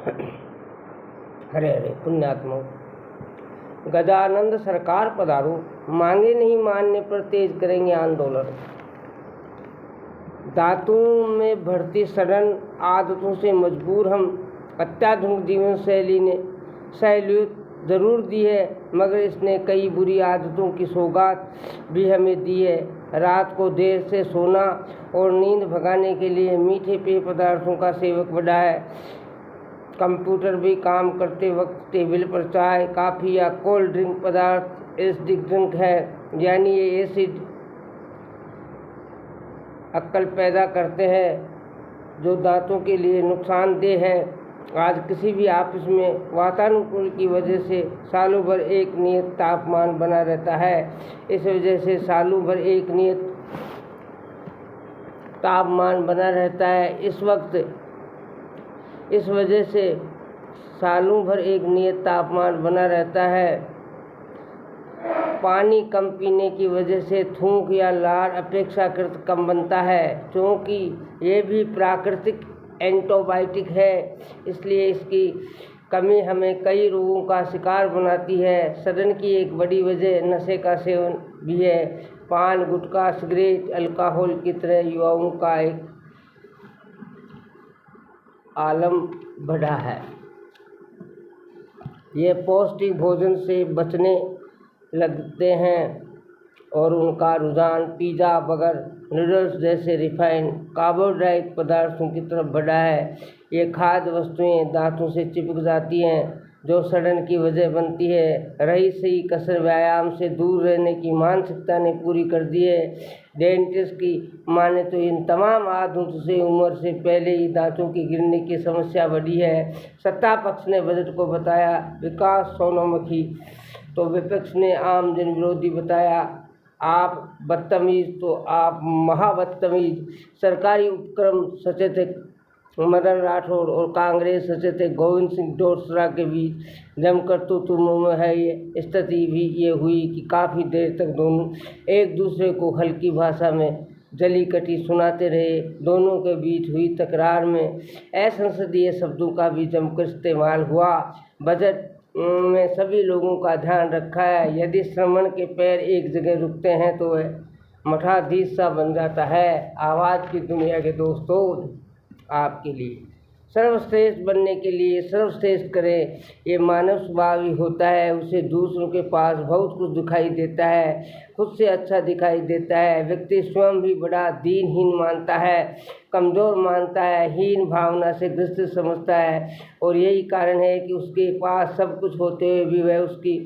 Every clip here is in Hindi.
हरे हरे पुण्यात्मा। गजानंद सरकार पधारो, मांगे नहीं मानने पर तेज करेंगे आंदोलन। दांतों में भरती सड़न आदतों से मजबूर हम, अत्याधुनिक जीवन शैली ने सहूलियत ज़रूर दी है, मगर इसने कई बुरी आदतों की सौगात भी हमें दी है। रात को देर से सोना और नींद भगाने के लिए मीठे पेय पदार्थों का सेवक बढ़ा है। कंप्यूटर भी काम करते वक्त टेबल पर चाय, कॉफ़ी या कोल्ड ड्रिंक पदार्थ एसिडिक ड्रिंक है, यानी ये एसिड अक्ल पैदा करते हैं जो दांतों के लिए नुकसानदेह है। आज किसी भी ऑफिस में वातानुकूल की वजह से सालों भर एक नियत तापमान बना रहता है। इस वजह से सालों भर एक नियत तापमान बना रहता है। इस वजह से सालों भर एक नियत तापमान बना रहता है। पानी कम पीने की वजह से थूक या लार अपेक्षाकृत कम बनता है, क्योंकि ये भी प्राकृतिक एंटीबायोटिक है, इसलिए इसकी कमी हमें कई रोगों का शिकार बनाती है। सड़न की एक बड़ी वजह नशे का सेवन भी है। पान, गुटखा, सिगरेट, अल्कोहल की तरह युवाओं का एक आलम बढ़ा है। ये पौष्टिक भोजन से बचने लगते हैं और उनका रुझान पिज़्ज़ा, बर्गर, नूडल्स जैसे रिफाइंड कार्बोहाइड्रेट पदार्थों की तरफ बढ़ा है। ये खाद्य वस्तुएं दांतों से चिपक जाती हैं, जो सड़न की वजह बनती है। रही सही कसर व्यायाम से दूर रहने की मानसिकता ने पूरी कर दी है। डेंटिस्ट की माने तो इन तमाम आदतों से उम्र से पहले ही दांतों की गिरने की समस्या बढ़ी है। सत्ता पक्ष ने बजट को बताया विकास सोनोमुखी, तो विपक्ष ने आम जन विरोधी बताया। आप बदतमीज तो आप महाबदतमीज। सरकारी उपक्रम सचेतक मदन राठौड़ और कांग्रेस सचेतक गोविंद सिंह डोटासरा के बीच जमकर तू में है। ये स्थिति भी ये हुई कि काफ़ी देर तक दोनों एक दूसरे को हल्की भाषा में जली कटी सुनाते रहे। दोनों के बीच हुई तकरार में असंसदीय शब्दों का भी जमकर इस्तेमाल हुआ। बजट में सभी लोगों का ध्यान रखा है। यदि श्रवण के पैर एक जगह रुकते हैं तो वह मठाधीश सा बन जाता है। आवाज़ की दुनिया के दोस्तों, आपके लिए सर्वश्रेष्ठ बनने के लिए सर्वश्रेष्ठ करें, ये मानव स्वभाव ही होता है। उसे दूसरों के पास बहुत कुछ दिखाई देता है, खुद से अच्छा दिखाई देता है। व्यक्ति स्वयं भी बड़ा दीनहीन मानता है, कमज़ोर मानता है, हीन भावना से ग्रसित समझता है, और यही कारण है कि उसके पास सब कुछ होते हुए भी वह उसकी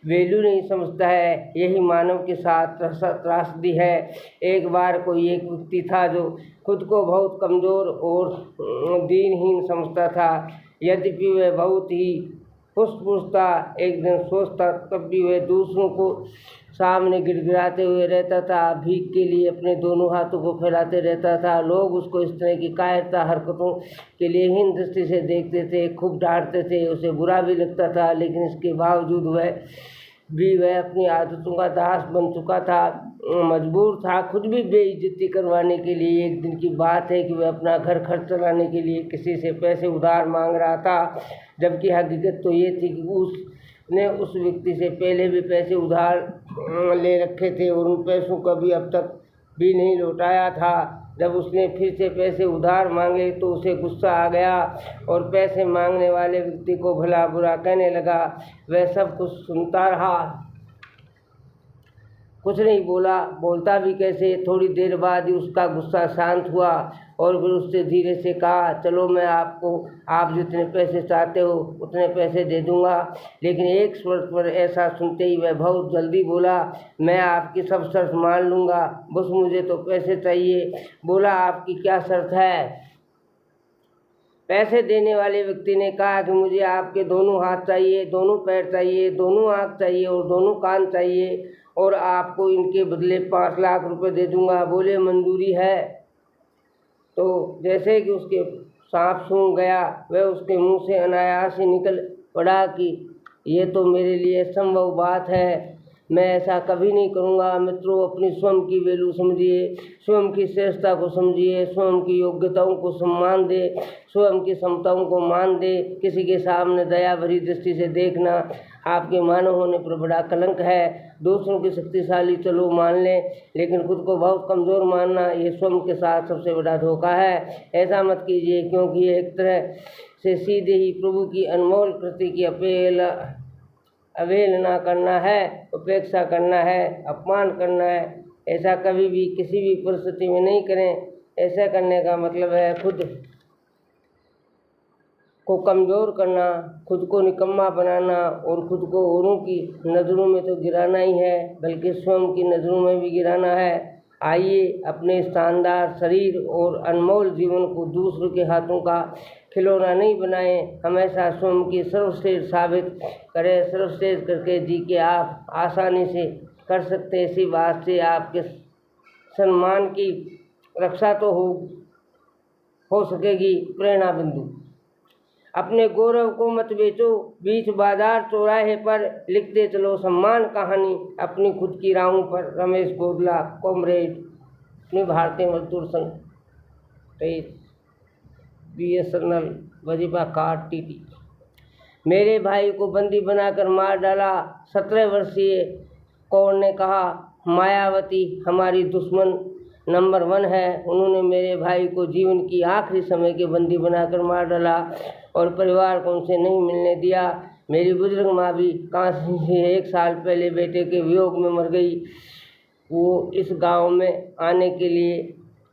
वैल्यू नहीं समझता है। यही मानव के साथ त्रासदी है। एक बार कोई एक व्यक्ति था जो खुद को बहुत कमज़ोर और दीनहीन समझता था, यद्यपि वह बहुत ही खुशपुश था। एक दिन सोचता तब भी वह दूसरों को सामने गिड़गिड़ाते हुए रहता था, भीख के लिए अपने दोनों हाथों को फैलाते रहता था। लोग उसको इस तरह की कायरता हरकतों के लिए हीन दृष्टि से देखते थे, खूब डांटते थे, उसे बुरा भी लगता था, लेकिन इसके बावजूद वह अपनी आदतों का दास बन चुका था, मजबूर था खुद भी बेइज्जती करवाने के लिए। एक दिन की बात है कि वह अपना घर खर्च चलाने के लिए किसी से पैसे उधार मांग रहा था, जबकि हकीकत तो ये थी कि उसने उस व्यक्ति से पहले भी पैसे उधार ले रखे थे और उन पैसों को भी अब तक भी नहीं लौटाया था। जब उसने फिर से पैसे उधार मांगे तो उसे गुस्सा आ गया और पैसे मांगने वाले व्यक्ति को भला बुरा कहने लगा। वह सब कुछ सुनता रहा, कुछ नहीं बोला, बोलता भी कैसे। थोड़ी देर बाद ही उसका गुस्सा शांत हुआ और फिर उससे धीरे से कहा, चलो मैं आपको आप जितने पैसे चाहते हो उतने पैसे दे दूंगा, लेकिन एक शर्त पर। ऐसा सुनते ही वह बहुत जल्दी बोला, मैं आपकी सब शर्त मान लूँगा, बस मुझे तो पैसे चाहिए। बोला, आपकी क्या शर्त है? पैसे देने वाले व्यक्ति ने कहा कि मुझे आपके दोनों हाथ चाहिए, दोनों पैर चाहिए, दोनों आँख चाहिए और दोनों कान चाहिए, और आपको इनके बदले 5 लाख रुपए दे दूंगा। बोले, मंजूरी है। तो जैसे कि उसके सांप सूंघ गया, वह उसके मुंह से अनायास ही निकल पड़ा कि ये तो मेरे लिए असंभव बात है। मैं ऐसा कभी नहीं करूँगा। मित्रों, अपनी स्वयं की वैल्यू समझिए, स्वयं की श्रेष्ठता को समझिए, स्वयं की योग्यताओं को सम्मान दे, स्वयं की क्षमताओं को मान दे। किसी के सामने दया भरी दृष्टि से देखना आपके मानव होने पर बड़ा कलंक है। दूसरों की शक्तिशाली चलो मान लें, लेकिन खुद को बहुत कमज़ोर मानना ये स्वयं के साथ सबसे बड़ा धोखा है। ऐसा मत कीजिए, क्योंकि ये एक तरह से सीधे ही प्रभु की अनमोल कृति की अवहेलना करना है, उपेक्षा करना है, अपमान करना है। ऐसा कभी भी किसी भी परिस्थिति में नहीं करें। ऐसा करने का मतलब है खुद को कमज़ोर करना, खुद को निकम्मा बनाना और खुद को औरों की नज़रों में तो गिराना ही है, बल्कि स्वयं की नज़रों में भी गिराना है। आइए अपने शानदार शरीर और अनमोल जीवन को दूसरों के हाथों का खिलौना नहीं बनाएं। हमेशा स्वयं की सर्वश्रेष्ठ साबित करें। सर्वश्रेष्ठ करके जी के आप आसानी से कर सकते। इसी बात से आपके सम्मान की रक्षा तो हो सकेगी। प्रेरणा बिंदु। अपने गौरव को मत बेचो, बीच बाजार चौराहे पर लिखते चलो सम्मान कहानी अपनी खुद की राहों पर। रमेश गोदला, कॉमरेड, अपनी भारतीय मजदूर संघ, 23 BSNL वजीफा कार्ड TT। मेरे भाई को बंदी बनाकर मार डाला। 17 वर्षीय कौर ने कहा, मायावती हमारी दुश्मन नंबर 1 है। उन्होंने मेरे भाई को जीवन की आखिरी समय के बंदी बनाकर मार डाला और परिवार को उनसे नहीं मिलने दिया। मेरी बुजुर्ग माँ भी काशी से 1 साल पहले बेटे के वियोग में मर गई। वो इस गांव में आने के लिए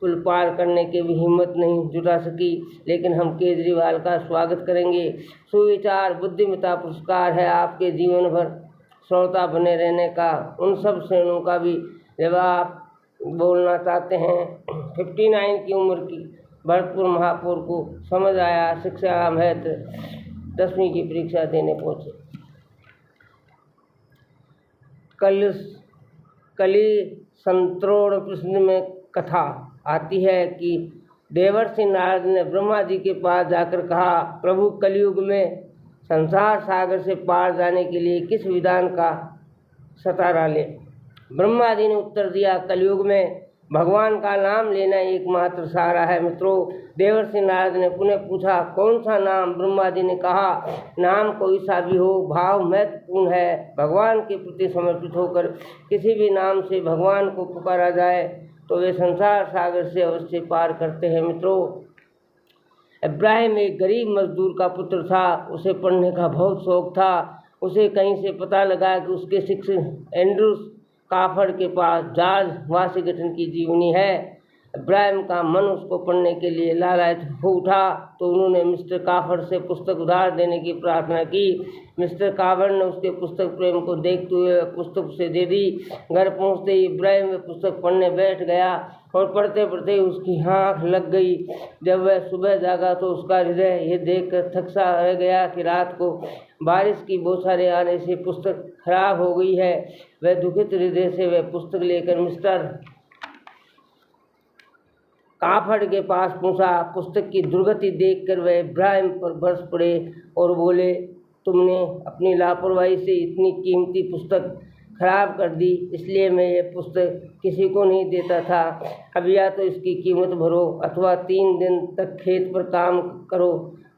पुल पार करने की भी हिम्मत नहीं जुटा सकी, लेकिन हम केजरीवाल का स्वागत करेंगे। सुविचार बुद्धिमत्ता पुरस्कार है आपके जीवन भर श्रोता बने रहने का। उन सब श्रेणियों का भी जब आप बोलना चाहते हैं। 59 की उम्र की भरतपुर महापौर को समझ आया शिक्षा का महत्व। 10वीं की परीक्षा देने पहुंचे। कली संतरोड़ प्रश्न में कथा आती है कि देवर्षि नारद ने ब्रह्मा जी के पास जाकर कहा, प्रभु कलयुग में संसार सागर से पार जाने के लिए किस विधान का सहारा लें। ब्रह्मा जी ने उत्तर दिया, कलयुग में भगवान का नाम लेना एकमात्र सहारा है। मित्रों, देवर्षि नारद ने पुनः पूछा, कौन सा नाम। ब्रह्मा जी ने कहा, नाम कोई सा भी हो, भाव महत्वपूर्ण है। भगवान के प्रति समर्पित होकर किसी भी नाम से भगवान को पुकारा जाए तो वे संसार सागर से अवश्य पार करते हैं। मित्रों, इब्राहिम एक गरीब मजदूर का पुत्र था। उसे पढ़ने का बहुत शौक था। उसे कहीं से पता लगा कि उसके शिक्षक एंड्रूस काफड़ के पास जॉर्ज वाशिंगटन की जीवनी है। इब्राहिम का मन उसको पढ़ने के लिए लालायित हो उठा, तो उन्होंने मिस्टर काफड़ से पुस्तक उधार देने की प्रार्थना की। मिस्टर काफड़ ने उसके पुस्तक प्रेम को देखते हुए पुस्तक उसे दे दी। घर पहुंचते ही इब्राहिम वह पुस्तक पढ़ने बैठ गया और पढ़ते पढ़ते उसकी आँख लग गई। जब वह सुबह जागा तो उसका हृदय ये देखकर थकसा रह गया कि रात को बारिश की बौछारें आने से पुस्तक खराब हो गई है। वह दुखित हृदय से वह पुस्तक लेकर मिस्टर काफड़ के पास पहुंचा। पुस्तक की दुर्गति देखकर वह इब्राहिम पर बरस पड़े और बोले, तुमने अपनी लापरवाही से इतनी कीमती पुस्तक खराब कर दी, इसलिए मैं ये पुस्तक किसी को नहीं देता था। अब या तो इसकी कीमत भरो अथवा 3 दिन तक खेत पर काम करो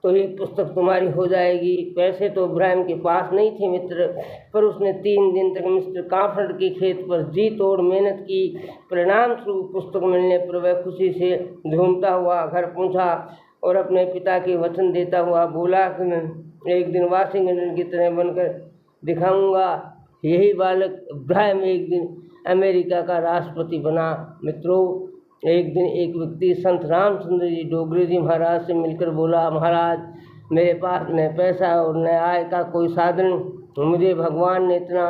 तो ये पुस्तक तुम्हारी हो जाएगी। पैसे तो इब्राहिम के पास नहीं थे मित्र, पर उसने 3 दिन तक मिस्टर काफड़ के खेत पर जी तोड़ मेहनत की। परिणाम स्वरूप पुस्तक मिलने पर वह खुशी से झूमता हुआ घर पहुंचा और अपने पिता के वचन देता हुआ बोला कि मैं एक दिन वाशिंगटन की तरह बनकर दिखाऊंगा। यही बालक इब्राहिम एक दिन अमेरिका का राष्ट्रपति बना। मित्रों, एक दिन एक व्यक्ति संत रामचंद्र जी डोगरे जी महाराज से मिलकर बोला, महाराज मेरे पास न पैसा और न आय का कोई साधन, मुझे भगवान ने इतना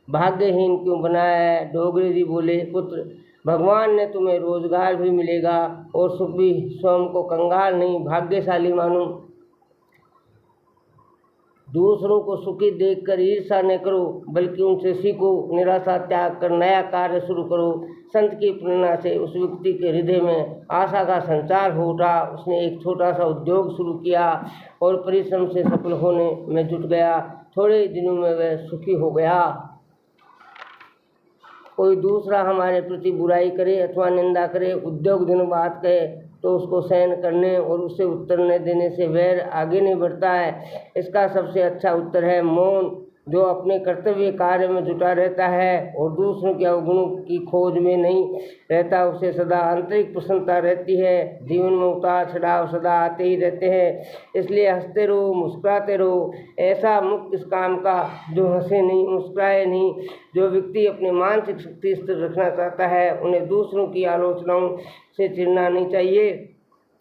भाग्यहीन क्यों बनाया है। डोगरे जी बोले, पुत्र भगवान ने तुम्हें रोजगार भी मिलेगा और सुख भी। स्वयं को कंगाल नहीं भाग्यशाली मानो। दूसरों को सुखी देखकर ईर्ष्या न करो, बल्कि उनसे सीखो। निराशा त्याग कर नया कार्य शुरू करो। संत की प्रेरणा से उस व्यक्ति के हृदय में आशा का संचार हो उठा। उसने एक छोटा सा उद्योग शुरू किया और परिश्रम से सफल होने में जुट गया। थोड़े दिनों में वह सुखी हो गया। कोई दूसरा हमारे प्रति बुराई करे अथवा निंदा करे, उद्योग दिन बात कहे, तो उसको सहन करने और उसे उत्तर न देने से वैर आगे नहीं बढ़ता है। इसका सबसे अच्छा उत्तर है मौन। जो अपने कर्तव्य कार्य में जुटा रहता है और दूसरों के अवगुणों की खोज में नहीं रहता, उसे सदा आंतरिक प्रसन्नता रहती है। जीवन में उतार चढ़ाव सदा आते ही रहते हैं, इसलिए हंसते रहो, मुस्कुराते रहो। ऐसा मुक्त इस काम का जो हंसे नहीं, मुस्कुराए नहीं। जो व्यक्ति अपनी मानसिक शक्ति स्थिर रखना चाहता है, उन्हें दूसरों की आलोचनाओं से चिढ़ना नहीं चाहिए।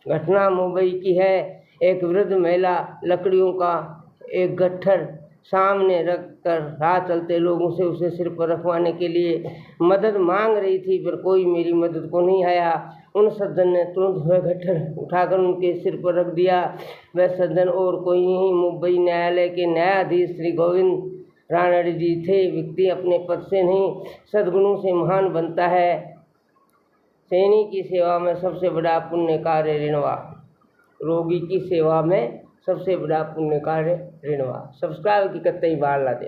घटना मुंबई की है। एक वृद्ध महिला लकड़ियों का एक गट्ठर सामने रख कर राह चलते लोगों से उसे सिर पर रखवाने के लिए मदद मांग रही थी, पर कोई मेरी मदद को नहीं आया। उन सज्जन ने तुरंत वह गट्ठर उठाकर उनके सिर पर रख दिया। वह सज्जन और कोई नहीं, मुंबई न्यायालय के न्यायाधीश श्री गोविंद रानड़े जी थे। व्यक्ति अपने पद से नहीं, सद्गुणों से महान बनता है। सैनिक की सेवा में सबसे बड़ा पुण्य कार्य ऋणवा। रोगी की सेवा में सबसे बड़ा पुण्य कार्य ऋणवा। सब्सक्राइब की कतई बार ला दे।